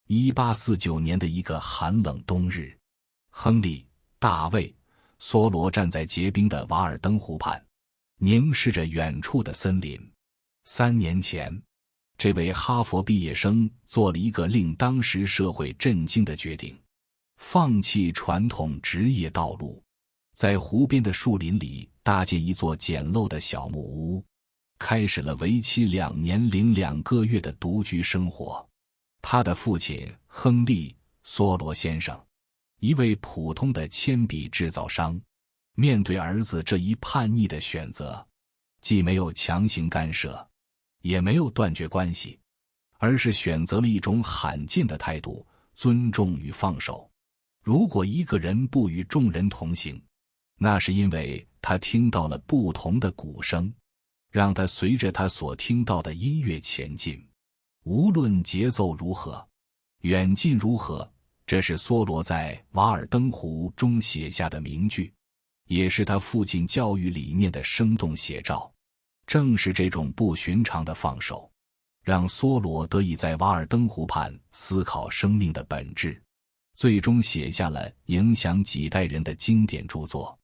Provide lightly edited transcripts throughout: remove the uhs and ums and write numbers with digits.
1849年的一个寒冷冬日，亨利、大卫、梭罗站在结冰的瓦尔登湖畔，凝视着远处的森林。3年前，这位哈佛毕业生做了一个令当时社会震惊的决定，放弃传统职业道路，在湖边的树林里搭建一座简陋的小木屋，开始了为期2年零2个月的独居生活。他的父亲亨利·梭罗先生，一位普通的铅笔制造商，面对儿子这一叛逆的选择，既没有强行干涉，也没有断绝关系，而是选择了一种罕见的态度：尊重与放手。如果一个人不与众人同行，那是因为他听到了不同的鼓声，让他随着他所听到的音乐前进。无论节奏如何，远近如何，这是梭罗在《瓦尔登湖》中写下的名句，也是他父亲教育理念的生动写照。正是这种不寻常的放手，让梭罗得以在瓦尔登湖畔思考生命的本质，最终写下了影响几代人的经典著作，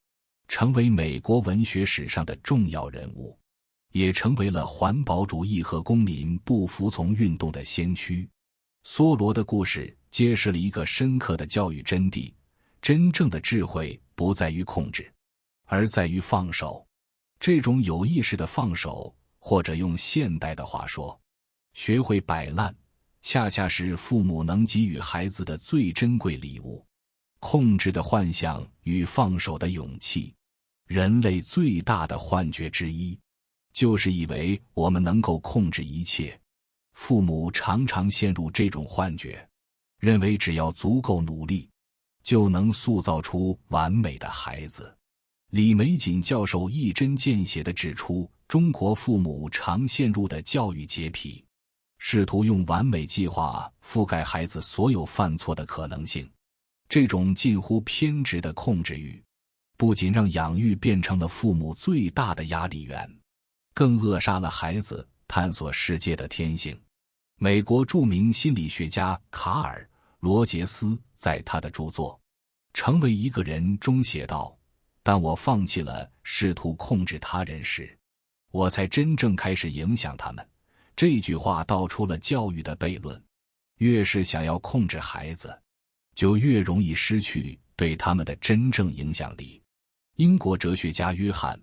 成为美国文学史上的重要人物，也成为了环保主义和公民不服从运动的先驱。梭罗的故事揭示了一个深刻的教育真谛：真正的智慧不在于控制，而在于放手。这种有意识的放手，或者用现代的话说，学会摆烂，恰恰是父母能给予孩子的最珍贵礼物。控制的幻象与放手的勇气，人类最大的幻觉之一，就是以为我们能够控制一切。父母常常陷入这种幻觉，认为只要足够努力，就能塑造出完美的孩子。李玫瑾教授一针见血地指出，中国父母常陷入的教育洁癖，试图用完美计划覆盖孩子所有犯错的可能性。这种近乎偏执的控制欲，不仅让养育变成了父母最大的压力源，更扼杀了孩子探索世界的天性。美国著名心理学家卡尔·罗杰斯在他的著作《成为一个人》中写道：当我放弃了试图控制他人时，我才真正开始影响他们。这句话道出了教育的悖论：越是想要控制孩子，就越容易失去对他们的真正影响力。英国哲学家约翰·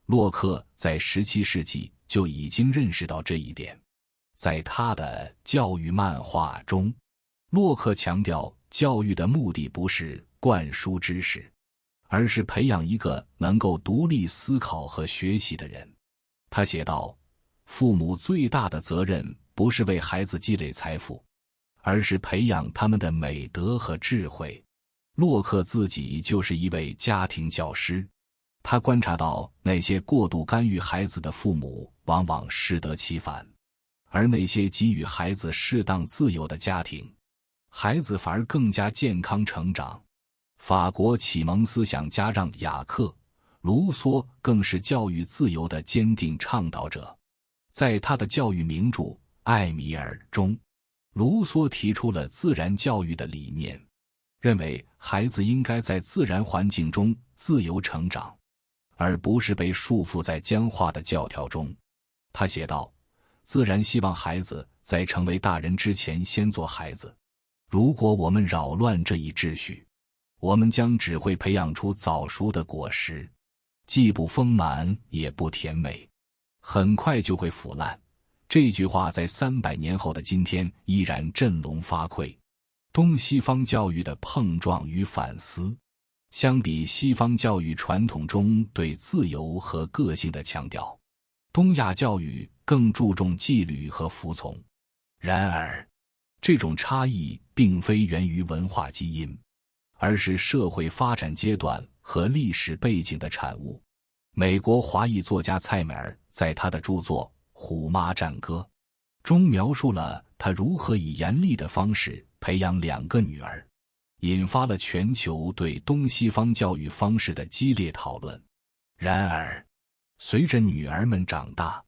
洛克在17世纪就已经认识到这一点。在他的教育漫画中，洛克强调教育的目的不是灌输知识，而是培养一个能够独立思考和学习的人。他写道，父母最大的责任不是为孩子积累财富，而是培养他们的美德和智慧。洛克自己就是一位家庭教师，他观察到那些过度干预孩子的父母往往适得其反，而那些给予孩子适当自由的家庭，孩子反而更加健康成长。法国启蒙思想家让·雅克·卢梭更是教育自由的坚定倡导者。在他的教育名著《艾米尔》中，卢梭提出了自然教育的理念，认为孩子应该在自然环境中自由成长，而不是被束缚在僵化的教条中。他写道，自然希望孩子在成为大人之前先做孩子。如果我们扰乱这一秩序，我们将只会培养出早熟的果实，既不丰满也不甜美，很快就会腐烂。这句话在300年后的今天依然振聋发聩。东西方教育的碰撞与反思，相比西方教育传统中对自由和个性的强调，东亚教育更注重纪律和服从。然而，这种差异并非源于文化基因，而是社会发展阶段和历史背景的产物。美国华裔作家蔡美儿在他的著作《虎妈战歌》中描述了他如何以严厉的方式培养2个女儿，引发了全球对东西方教育方式的激烈讨论。然而，随着女儿们长大，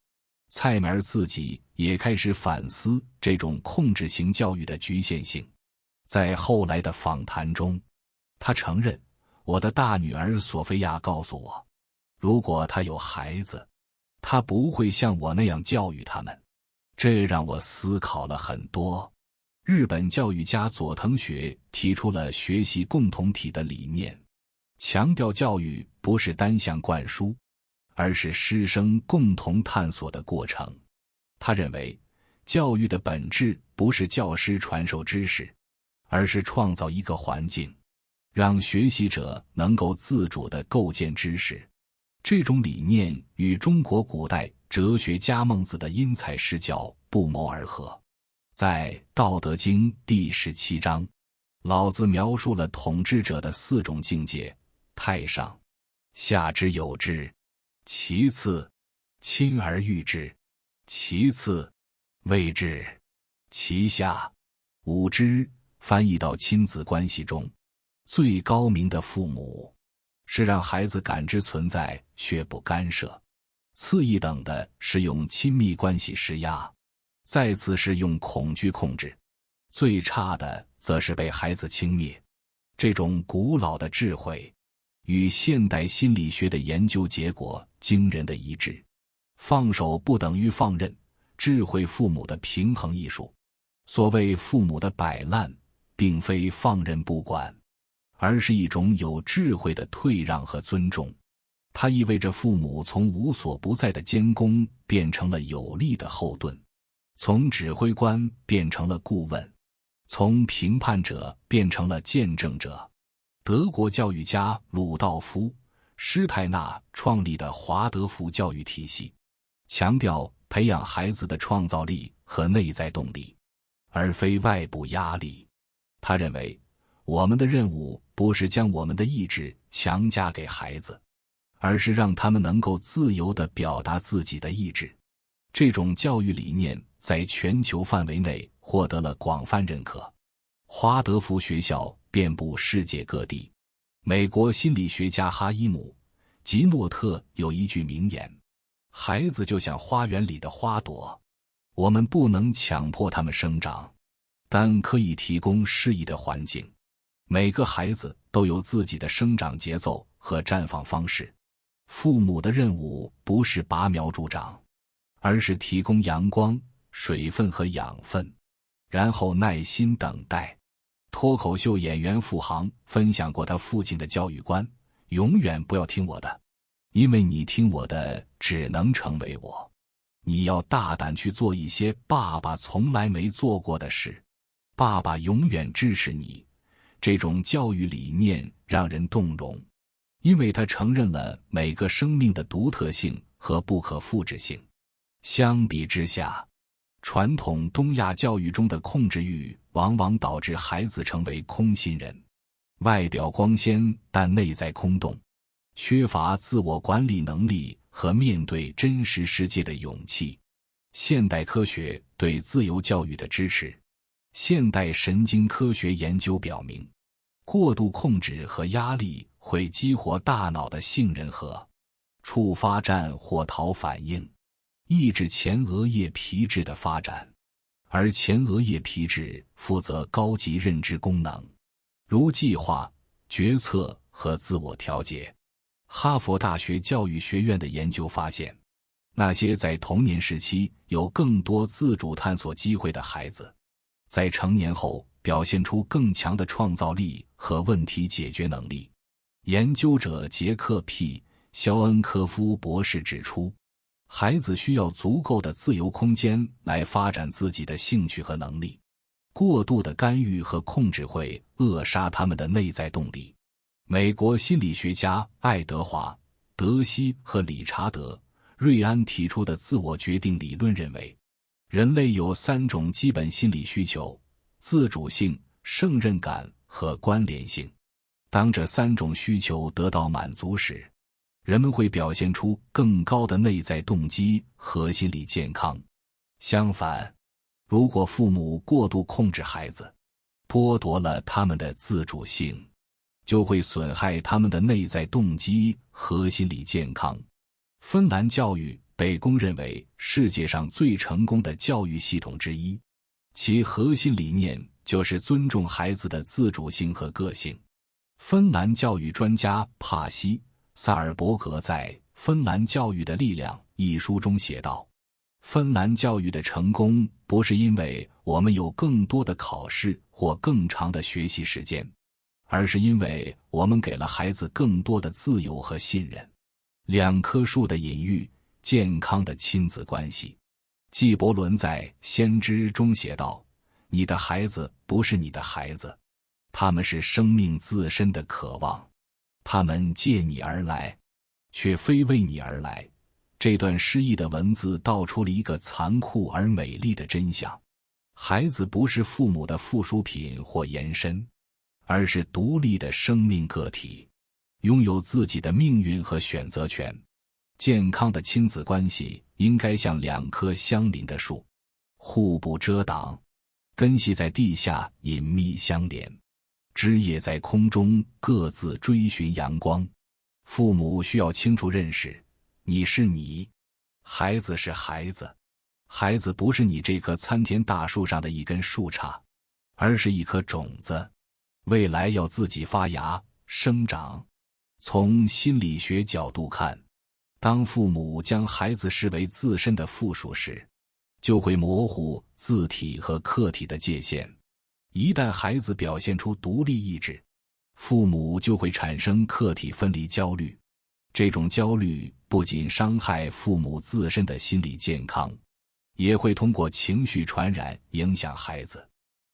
蔡美儿自己也开始反思这种控制型教育的局限性。在后来的访谈中，他承认，我的大女儿索菲亚告诉我，如果她有孩子，她不会像我那样教育他们。这让我思考了很多。日本教育家佐藤学提出了学习共同体的理念，强调教育不是单向灌输，而是师生共同探索的过程。他认为，教育的本质不是教师传授知识，而是创造一个环境，让学习者能够自主地构建知识。这种理念与中国古代哲学家孟子的因材施教不谋而合。在《道德经》第17章，老子描述了统治者的4种境界：太上，下之有之；其次，亲而誉之；其次，畏之；其下，侮之。翻译到亲子关系中，最高明的父母是让孩子感知存在却不干涉，次一等的是用亲密关系施压，再次是用恐惧控制，最差的则是被孩子轻蔑。这种古老的智慧与现代心理学的研究结果惊人的一致。放手不等于放任，智慧父母的平衡艺术。所谓父母的摆烂，并非放任不管，而是一种有智慧的退让和尊重。它意味着父母从无所不在的监工变成了有力的后盾，从指挥官变成了顾问，从评判者变成了见证者。德国教育家鲁道夫·施泰纳创立的华德福教育体系，强调培养孩子的创造力和内在动力，而非外部压力。他认为，我们的任务不是将我们的意志强加给孩子，而是让他们能够自由地表达自己的意志。这种教育理念在全球范围内获得了广泛认可，华德福学校遍布世界各地。美国心理学家哈伊姆·吉诺特有一句名言：孩子就像花园里的花朵，我们不能强迫他们生长，但可以提供适宜的环境。每个孩子都有自己的生长节奏和绽放方式，父母的任务不是拔苗助长，而是提供阳光、水分和养分，然后耐心等待。脱口秀演员付航分享过他父亲的教育观：永远不要听我的，因为你听我的只能成为我。你要大胆去做一些爸爸从来没做过的事，爸爸永远支持你。这种教育理念让人动容，因为它承认了每个生命的独特性和不可复制性。相比之下，传统东亚教育中的控制欲往往导致孩子成为空心人，外表光鲜但内在空洞，缺乏自我管理能力和面对真实世界的勇气。现代科学对自由教育的支持。现代神经科学研究表明，过度控制和压力会激活大脑的杏仁核，触发战或逃反应，抑制前额叶皮质的发展，而前额叶皮质负责高级认知功能，如计划、决策和自我调节。哈佛大学教育学院的研究发现，那些在童年时期有更多自主探索机会的孩子，在成年后表现出更强的创造力和问题解决能力。研究者杰克 ·P. 肖恩科夫博士指出，孩子需要足够的自由空间来发展自己的兴趣和能力，过度的干预和控制会扼杀他们的内在动力。美国心理学家爱德华·德西和理查德·瑞安提出的自我决定理论认为，人类有3种基本心理需求：自主性、胜任感和关联性。当这3种需求得到满足时，人们会表现出更高的内在动机和心理健康。相反，如果父母过度控制孩子，剥夺了他们的自主性，就会损害他们的内在动机和心理健康。芬兰教育被公认为世界上最成功的教育系统之一，其核心理念就是尊重孩子的自主性和个性。芬兰教育专家帕西·萨尔伯格在《芬兰教育的力量》一书中写道，芬兰教育的成功不是因为我们有更多的考试或更长的学习时间，而是因为我们给了孩子更多的自由和信任。两棵树的隐喻，健康的亲子关系。纪伯伦在《先知》中写道，你的孩子不是你的孩子，他们是生命自身的渴望，他们借你而来，却非为你而来。这段诗意的文字道出了一个残酷而美丽的真相：孩子不是父母的附属品或延伸，而是独立的生命个体，拥有自己的命运和选择权。健康的亲子关系应该像两棵相邻的树，互不遮挡，根系在地下隐秘相连，枝叶在空中各自追寻阳光。父母需要清楚认识，你是你，孩子是孩子。孩子不是你这棵参天大树上的一根树杈，而是一颗种子，未来要自己发芽生长。从心理学角度看，当父母将孩子视为自身的附属时，就会模糊自体和客体的界限。一旦孩子表现出独立意志，父母就会产生客体分离焦虑。这种焦虑不仅伤害父母自身的心理健康，也会通过情绪传染影响孩子。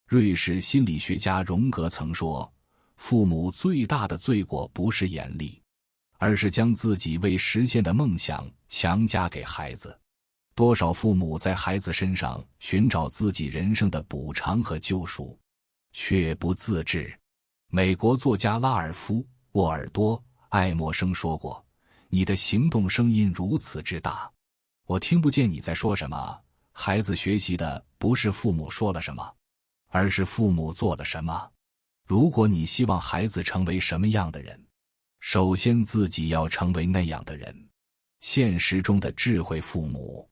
瑞士心理学家荣格曾说，父母最大的罪过不是严厉，而是将自己未实现的梦想强加给孩子。多少父母在孩子身上寻找自己人生的补偿和救赎，却不自知。美国作家拉尔夫·沃尔多·爱默生说过，你的行动声音如此之大，我听不见你在说什么。孩子学习的不是父母说了什么，而是父母做了什么。如果你希望孩子成为什么样的人，首先自己要成为那样的人。现实中的智慧父母。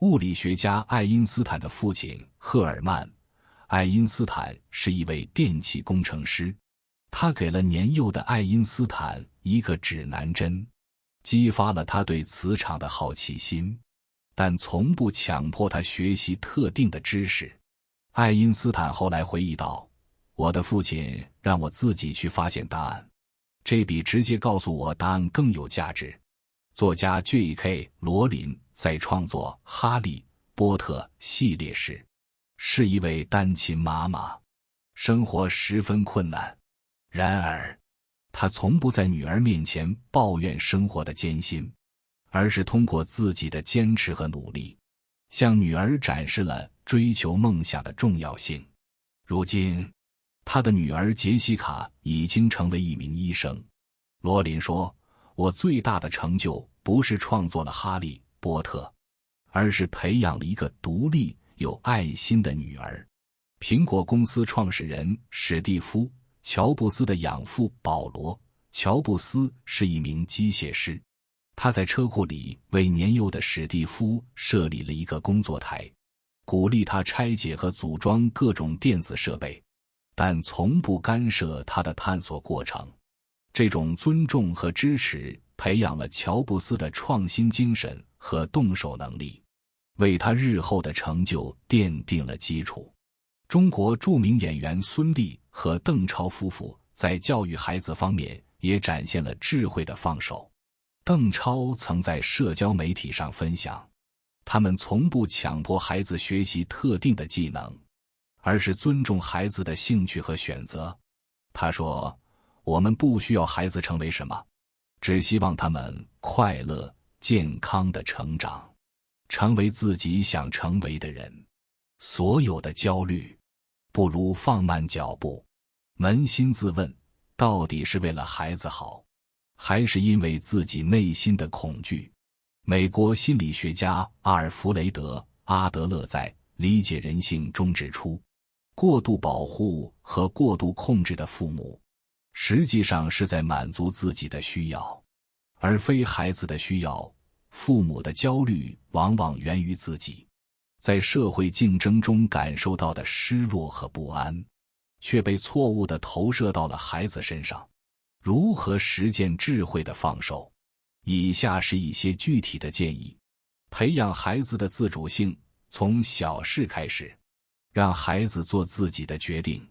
物理学家爱因斯坦的父亲赫尔曼·爱因斯坦是一位电气工程师，他给了年幼的爱因斯坦一个指南针，激发了他对磁场的好奇心，但从不强迫他学习特定的知识。爱因斯坦后来回忆道，我的父亲让我自己去发现答案，这比直接告诉我答案更有价值。作家 J.K. 罗琳在创作《哈利波特》系列时，是一位单亲妈妈，生活十分困难。然而，她从不在女儿面前抱怨生活的艰辛，而是通过自己的坚持和努力，向女儿展示了追求梦想的重要性。如今，她的女儿杰西卡已经成为一名医生。罗琳说，我最大的成就不是创作了哈利波特，而是培养了一个独立有爱心的女儿。苹果公司创始人史蒂夫·乔布斯的养父保罗·乔布斯是一名机械师，他在车库里为年幼的史蒂夫设立了一个工作台，鼓励他拆解和组装各种电子设备，但从不干涉他的探索过程。这种尊重和支持培养了乔布斯的创新精神和动手能力，为他日后的成就奠定了基础。中国著名演员孙俪和邓超夫妇在教育孩子方面也展现了智慧的放手。邓超曾在社交媒体上分享，他们从不强迫孩子学习特定的技能，而是尊重孩子的兴趣和选择。他说，我们不需要孩子成为什么，只希望他们快乐、健康的成长，成为自己想成为的人。所有的焦虑，不如放慢脚步，扪心自问，到底是为了孩子好，还是因为自己内心的恐惧？美国心理学家阿尔弗雷德·阿德勒在《理解人性》中指出，过度保护和过度控制的父母，实际上是在满足自己的需要，而非孩子的需要。父母的焦虑往往源于自己在社会竞争中感受到的失落和不安。却被错误地投射到了孩子身上。如何实践智慧的放手？以下是一些具体的建议：培养孩子的自主性，从小事开始，让孩子做自己的决定，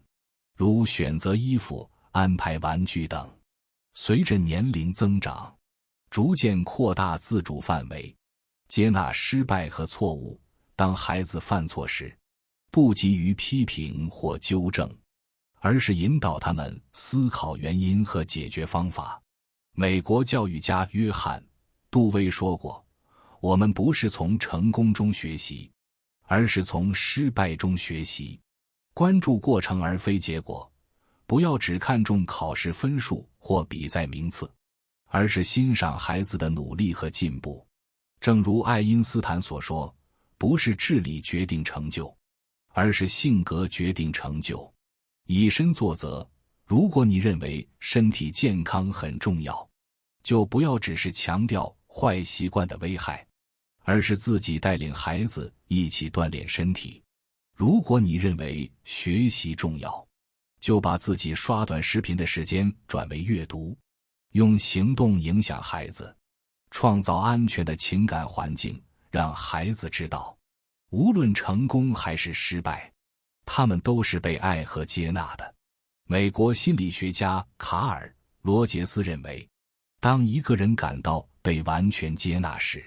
如选择衣服、安排玩具等。随着年龄增长，逐渐扩大自主范围，接纳失败和错误。当孩子犯错时，不急于批评或纠正，而是引导他们思考原因和解决方法。美国教育家约翰·杜威说过，我们不是从成功中学习，而是从失败中学习。关注过程而非结果，不要只看重考试分数或比赛名次，而是欣赏孩子的努力和进步。正如爱因斯坦所说，不是智力决定成就，而是性格决定成就。以身作则，如果你认为身体健康很重要，就不要只是强调坏习惯的危害，而是自己带领孩子一起锻炼身体。如果你认为学习重要，就把自己刷短视频的时间转为阅读。用行动影响孩子，创造安全的情感环境，让孩子知道，无论成功还是失败，他们都是被爱和接纳的。美国心理学家卡尔·罗杰斯认为，当一个人感到被完全接纳时，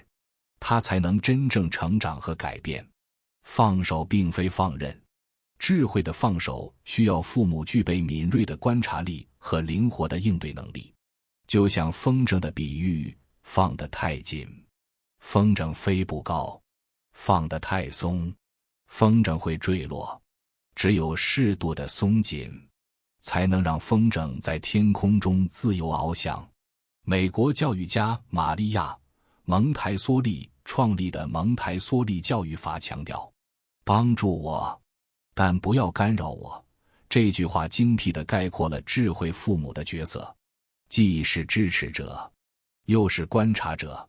他才能真正成长和改变。放手并非放任，智慧的放手需要父母具备敏锐的观察力和灵活的应对能力。就像风筝的比喻，放得太紧，风筝飞不高；放得太松，风筝会坠落。只有适度的松紧，才能让风筝在天空中自由翱翔。美国教育家玛利亚·蒙台梭利创立的蒙台梭利教育法强调，帮助我，但不要干扰我。这句话精辟地概括了智慧父母的角色，既是支持者，又是观察者；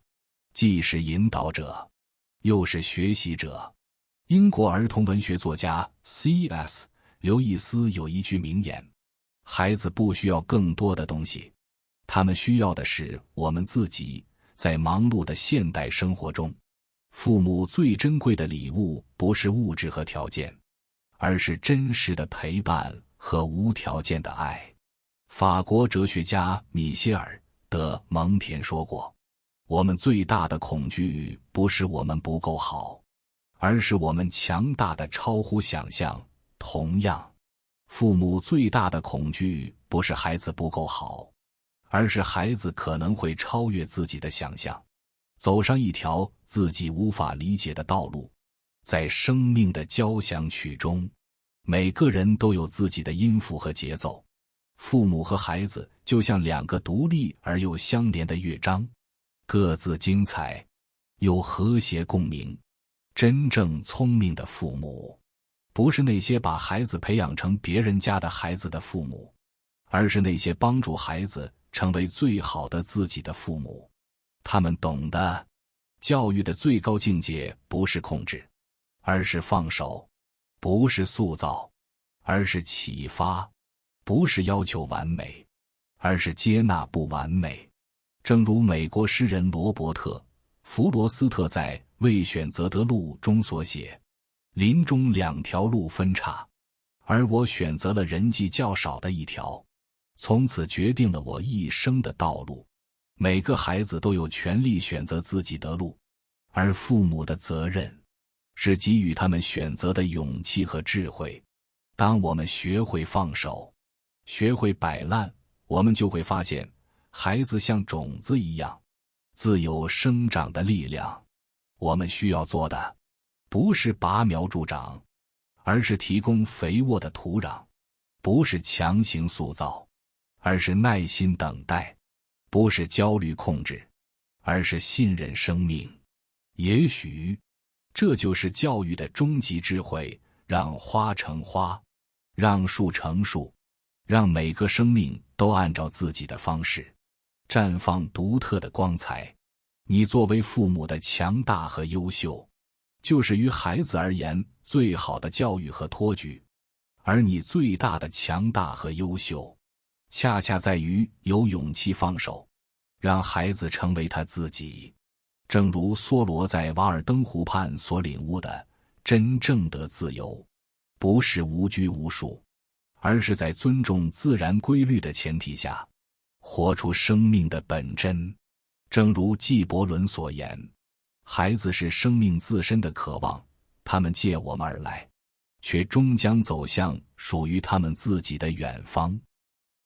既是引导者，又是学习者。英国儿童文学作家 C.S. 刘易斯有一句名言：孩子不需要更多的东西，他们需要的是我们自己。在忙碌的现代生活中，父母最珍贵的礼物不是物质和条件，而是真实的陪伴和无条件的爱。法国哲学家米歇尔·德蒙田说过，我们最大的恐惧不是我们不够好，而是我们强大的超乎想象。同样，父母最大的恐惧不是孩子不够好，而是孩子可能会超越自己的想象，走上一条自己无法理解的道路。在生命的交响曲中，每个人都有自己的音符和节奏。父母和孩子就像两个独立而又相连的乐章，各自精彩，有和谐共鸣。真正聪明的父母，不是那些把孩子培养成别人家的孩子的父母，而是那些帮助孩子成为最好的自己的父母。他们懂得，教育的最高境界不是控制，而是放手；不是塑造，而是启发；不是要求完美，而是接纳不完美。正如美国诗人罗伯特·弗罗斯特在《未选择的路》中所写，林中两条路分岔，而我选择了人迹较少的一条，从此决定了我一生的道路。每个孩子都有权利选择自己的路，而父母的责任是给予他们选择的勇气和智慧。当我们学会放手，学会摆烂，我们就会发现，孩子像种子一样，自有生长的力量。我们需要做的，不是拔苗助长，而是提供肥沃的土壤；不是强行塑造，而是耐心等待；不是焦虑控制，而是信任生命。也许，这就是教育的终极智慧：让花成花，让树成树，让每个生命都按照自己的方式绽放独特的光彩。你作为父母的强大和优秀，就是于孩子而言最好的教育和托举。而你最大的强大和优秀，恰恰在于有勇气放手，让孩子成为他自己。正如梭罗在瓦尔登湖畔所领悟的，真正的自由，不是无拘无束，而是在尊重自然规律的前提下，活出生命的本真。正如纪伯伦所言，孩子是生命自身的渴望，他们借我们而来，却终将走向属于他们自己的远方。